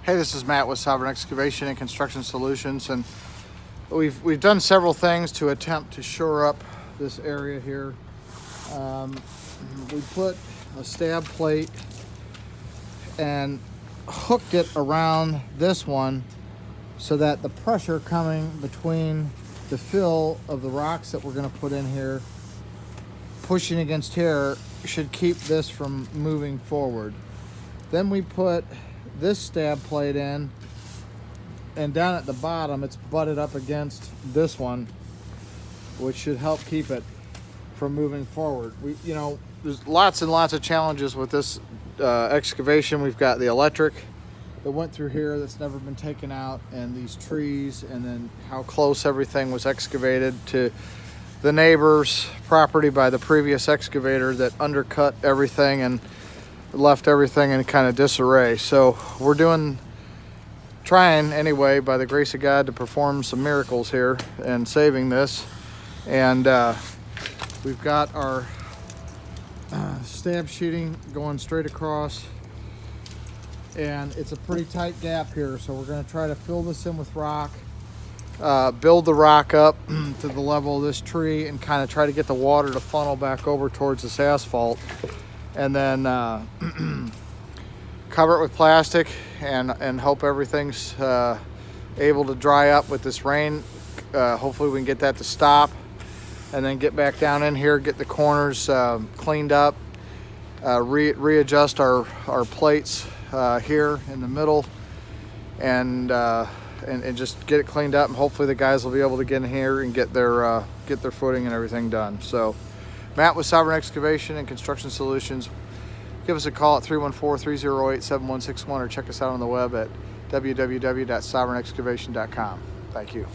Hey, this is Matt with Sovereign Excavation and Construction Solutions, and we've done several things to attempt to shore up this area here. We put a stab plate and hooked it around this one so that the pressure coming between the fill of the rocks that we're going to put in here pushing against here should keep this from moving forward. Then we put this stab plate in, and down at the bottom it's butted up against this one, which should help keep it from moving forward. There's lots and lots of challenges with this excavation. We've got the electric that went through here that's never been taken out, and these trees, and then how close everything was excavated to the neighbor's property by the previous excavator that undercut everything and left everything in kind of disarray. So we're trying anyway, by the grace of God, to perform some miracles here and saving this. And we've got our stab sheeting going straight across, and it's a pretty tight gap here, so we're going to try to fill this in with rock, build the rock up to the level of this tree, and kind of try to get the water to funnel back over towards this asphalt, and then cover it with plastic and hope everything's able to dry up with this rain. Hopefully we can get that to stop, and then get back down in here, get the corners cleaned up, readjust our plates here in the middle, and just get it cleaned up, and hopefully the guys will be able to get in here and get their footing and everything done. So Matt with Sovereign Excavation and Construction Solutions. Give us a call at 314-308-7161, or check us out on the web at www.sovereignexcavation.com. Thank you.